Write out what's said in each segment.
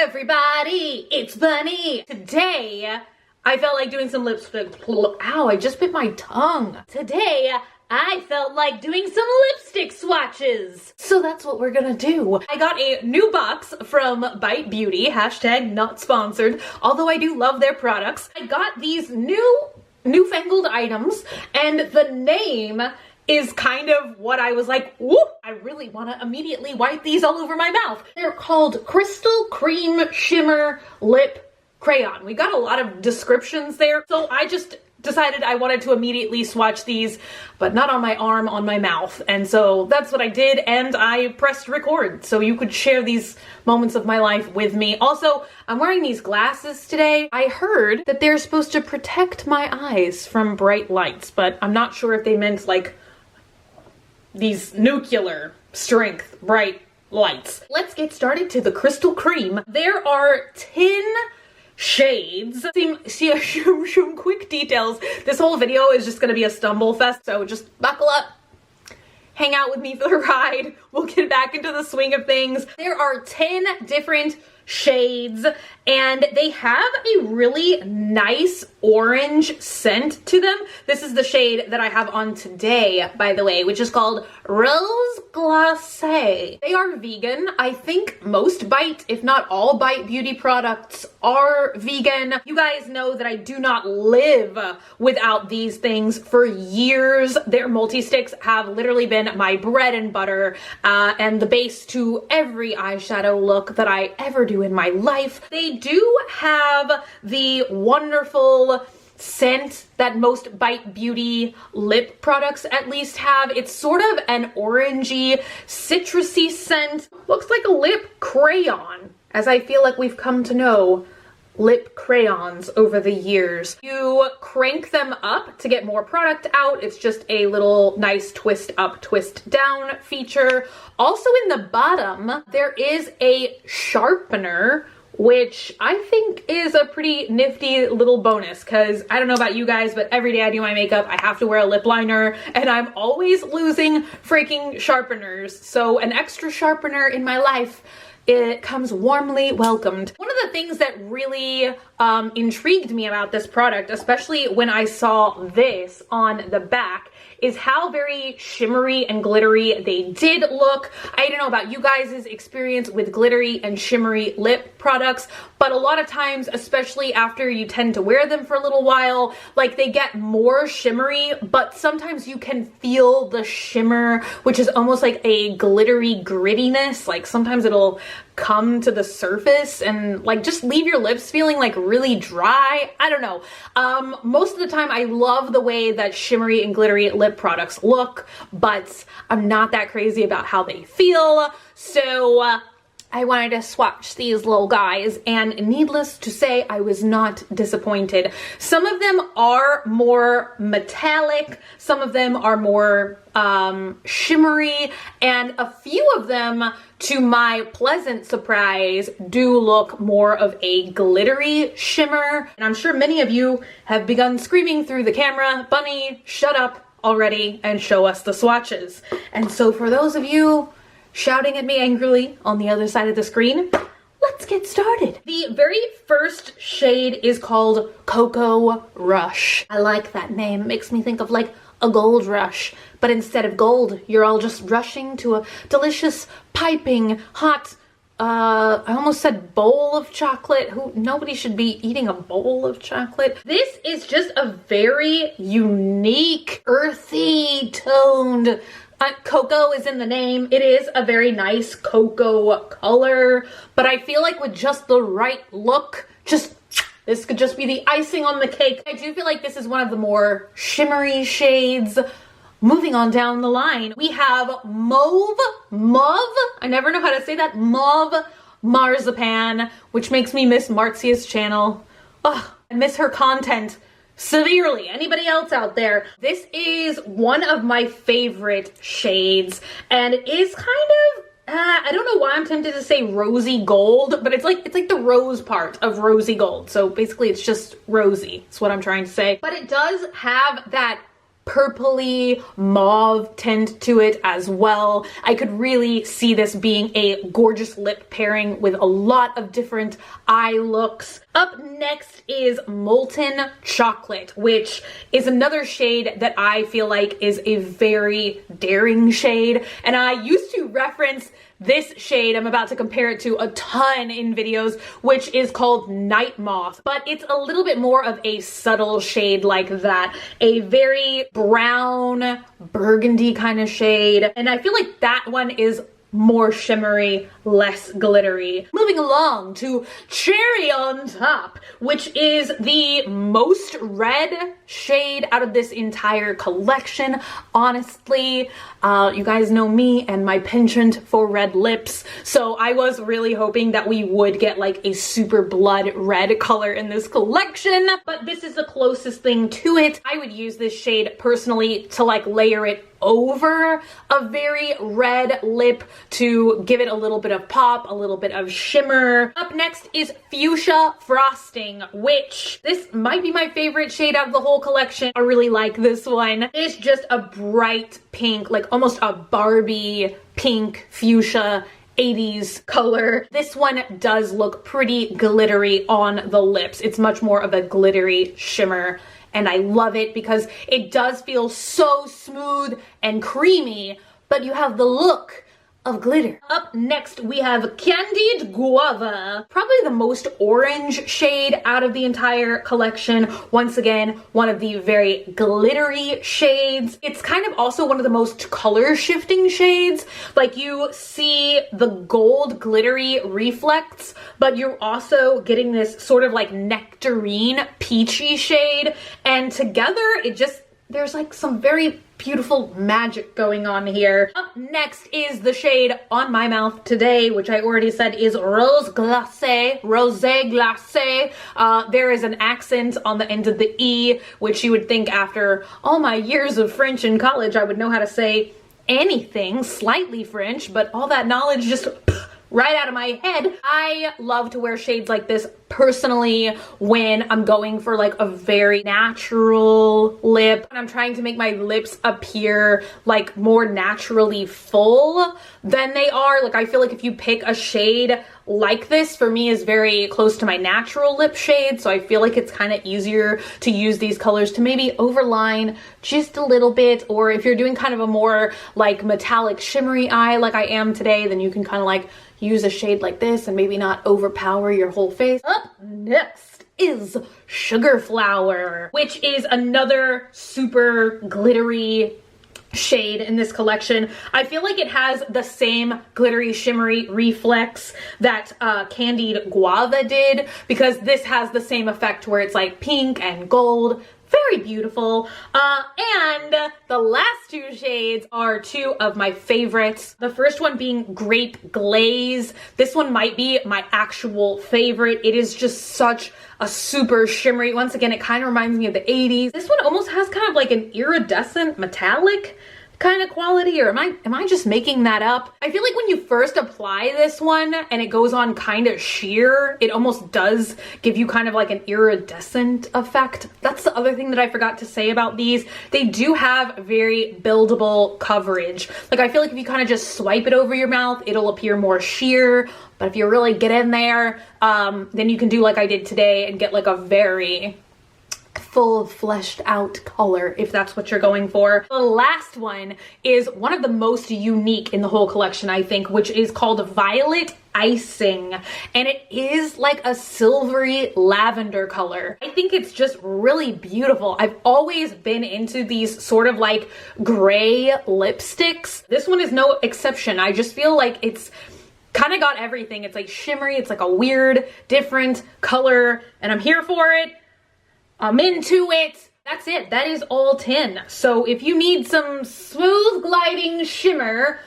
everybody, it's Bunny. Today, I felt like doing some lipstick. Ow, I just bit my tongue. Today, I felt like doing some lipstick swatches. So that's what we're gonna do. I got a new box from Bite Beauty, hashtag not sponsored, although I do love their products. I got these newfangled items, and the name is kind of what I was like, ooh, I really want to immediately wipe these all over my mouth. They're called Crystal Cream Shimmer Lip Crayon. We got a lot of descriptions there, so I just decided I wanted to immediately swatch these, but not on my arm, on my mouth. And so that's what I did, and I pressed record so you could share these moments of my life with me. Also, I'm wearing these glasses today. I heard that they're supposed to protect my eyes from bright lights, but I'm not sure if they meant like these nuclear strength bright lights. Let's get started to the Crystal Cream. There are 10 shades. See some quick details. This whole video is just gonna be a stumble fest, so just buckle up, hang out with me for the ride. We'll get back into the swing of things. There are 10 different shades, and they have a really nice orange scent to them. This is the shade that I have on today, by the way, which is called Rose Glace. They are vegan. I think most Bite, if not all Bite Beauty products, are vegan. You guys know that I do not live without these things for years. Their multi-sticks have literally been my bread and butter, and the base to every eyeshadow look that I ever do in my life. They do have the wonderful scent that most Bite Beauty lip products at least have. It's sort of an orangey, citrusy scent. Looks like a lip crayon, as I feel like we've come to know lip crayons over the years. You crank them up to get more product out. It's just a little nice twist up, twist down feature. Also in the bottom, there is a sharpener, which I think is a pretty nifty little bonus, because I don't know about you guys, but every day I do my makeup, I have to wear a lip liner, and I'm always losing freaking sharpeners. So an extra sharpener in my life, it comes warmly welcomed. One of the things that really intrigued me about this product, especially when I saw this on the back, is how very shimmery and glittery they did look. I don't know about you guys' experience with glittery and shimmery lip products, but a lot of times, especially after you tend to wear them for a little while, like they get more shimmery, but sometimes you can feel the shimmer, which is almost like a glittery grittiness. Like sometimes it'll come to the surface and like just leave your lips feeling like really dry. I don't know. Most of the time I love the way that shimmery and glittery lip products look, but I'm not that crazy about how they feel. So I wanted to swatch these little guys, and needless to say, I was not disappointed. Some of them are more metallic, some of them are more shimmery, and a few of them, to my pleasant surprise, do look more of a glittery shimmer. And I'm sure many of you have begun screaming through the camera, "Bunny, shut up already and show us the swatches." And so for those of you shouting at me angrily on the other side of the screen, let's get started. The very first shade is called Cocoa Rush. I like that name. It makes me think of like a gold rush, but instead of gold, you're all just rushing to a delicious, piping, hot, I almost said bowl of chocolate. Nobody should be eating a bowl of chocolate. This is just a very unique, earthy toned, cocoa is in the name. It is a very nice cocoa color, but I feel like with just the right look, this could just be the icing on the cake. I do feel like this is one of the more shimmery shades. Moving on down the line, we have mauve, I never know how to say that, mauve marzipan, which makes me miss Marzia's channel. Ugh, I miss her content severely. Anybody else out there? This is one of my favorite shades, and it is kind of, I don't know why I'm tempted to say rosy gold, but it's like the rose part of rosy gold. So basically it's just rosy, is what I'm trying to say. But it does have that purpley mauve tint to it as well. I could really see this being a gorgeous lip pairing with a lot of different eye looks. Up next is Molten Chocolate, which is another shade that I feel like is a very daring shade, and I used to reference this shade, I'm about to compare it to a ton in videos, which is called Night Moth, but it's a little bit more of a subtle shade like that, a very brown burgundy kind of shade, and I feel like that one is more shimmery, less glittery. Moving along to Cherry on Top, which is the most red shade out of this entire collection. Honestly, you guys know me and my penchant for red lips, so I was really hoping that we would get like a super blood red color in this collection, but this is the closest thing to it. I would use this shade personally to like layer it over a very red lip to give it a little bit of pop, a little bit of shimmer. Up next is Fuchsia Frosting, which this might be my favorite shade out of the whole collection. I really like this one. It's just a bright pink, like almost a Barbie pink fuchsia 80s color. This one does look pretty glittery on the lips. It's much more of a glittery shimmer, and I love it because it does feel so smooth and creamy, but you have the look of glitter. Up next, we have Candied Guava, probably the most orange shade out of the entire collection. Once again, one of the very glittery shades. It's kind of also one of the most color shifting shades. Like you see the gold glittery reflects, but you're also getting this sort of like nectarine peachy shade, and together it just, there's like some very beautiful magic going on here. Up next is the shade on my mouth today, which I already said is Rose Glacé, Rosé Glacé. There is an accent on the end of the E, which you would think after all my years of French in college, I would know how to say anything slightly French, but all that knowledge just right out of my head. I love to wear shades like this personally when I'm going for like a very natural lip, and I'm trying to make my lips appear like more naturally full than they are. Like I feel like if you pick a shade like this, for me is very close to my natural lip shade, so I feel like it's kind of easier to use these colors to maybe overline just a little bit, or if you're doing kind of a more like metallic shimmery eye like I am today, then you can kind of like use a shade like this and maybe not overpower your whole face. Up next is Sugar Flower, which is another super glittery shade in this collection. I feel like it has the same glittery shimmery reflex that Candied Guava did, because this has the same effect where it's like pink and gold. Very beautiful. And the last two shades are two of my favorites. The first one being Grape Glaze. This one might be my actual favorite. It is just such a super shimmery. Once again, it kind of reminds me of the 80s. This one almost has kind of like an iridescent metallic kind of quality, or am I just making that up? I feel like when you first apply this one and it goes on kind of sheer, it almost does give you kind of like an iridescent effect. That's the other thing that I forgot to say about these. They do have very buildable coverage. Like I feel like if you kind of just swipe it over your mouth, it'll appear more sheer, but if you really get in there, then you can do like I did today and get like a very full fleshed out color if that's what you're going for. The last one is one of the most unique in the whole collection, I think, which is called Violet Icing, and it is like a silvery lavender color. I think it's just really beautiful. I've always been into these sort of like gray lipsticks. This one is no exception. I just feel like it's kind of got everything. It's like shimmery, it's like a weird different color, and I'm here for it. I'm into it. That's it. That is all 10. So if you need some smooth gliding shimmer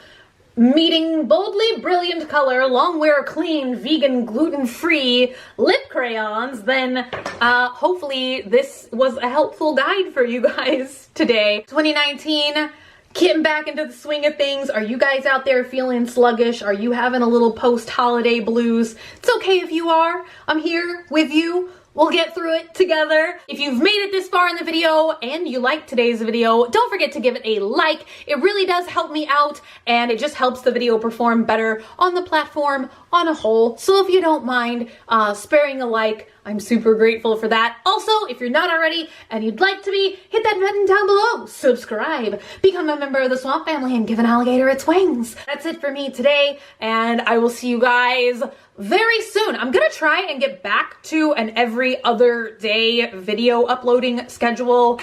meeting boldly brilliant color, long wear clean, vegan, gluten-free lip crayons, then hopefully this was a helpful guide for you guys today. 2019, getting back into the swing of things. Are you guys out there feeling sluggish? Are you having a little post-holiday blues? It's okay if you are. I'm here with you, We'll get through it together. If you've made it this far in the video and you liked today's video, don't forget to give it a like. It really does help me out, and it just helps the video perform better on the platform on a whole. So if you don't mind sparing a like, I'm super grateful for that. Also, if you're not already and you'd like to be, hit that button down below, subscribe, become a member of the Swamp family, and give an alligator its wings. That's it for me today, and I will see you guys very soon. I'm gonna try and get back to an every other day video uploading schedule.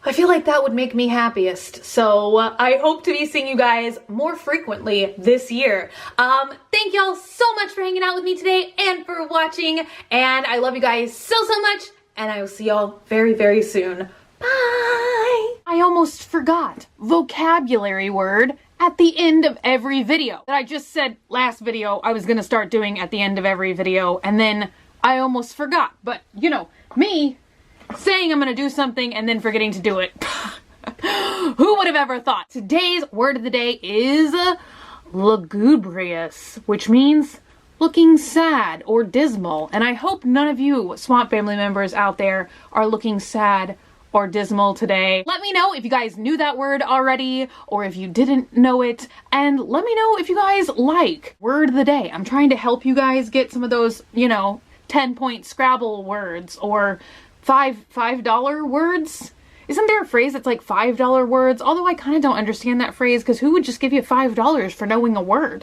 I feel like that would make me happiest. So I hope to be seeing you guys more frequently this year. Thank y'all so much for hanging out with me today and for watching. And I love you guys so much. And I will see y'all very, very soon. Bye. I almost forgot vocabulary word at the end of every video that I just said last video I was gonna start doing at the end of every video, and then I almost forgot. But you know, me saying I'm gonna do something and then forgetting to do it. Who would have ever thought? Today's word of the day is lugubrious, which means looking sad or dismal. And I hope none of you Swamp family members out there are looking sad or dismal today. Let me know if you guys knew that word already, or if you didn't know it, and let me know if you guys like word of the day. I'm trying to help you guys get some of those, you know, 10-point Scrabble words, or $5 words. Isn't there a phrase that's like $5 words? Although I kind of don't understand that phrase, because who would just give you $5 for knowing a word?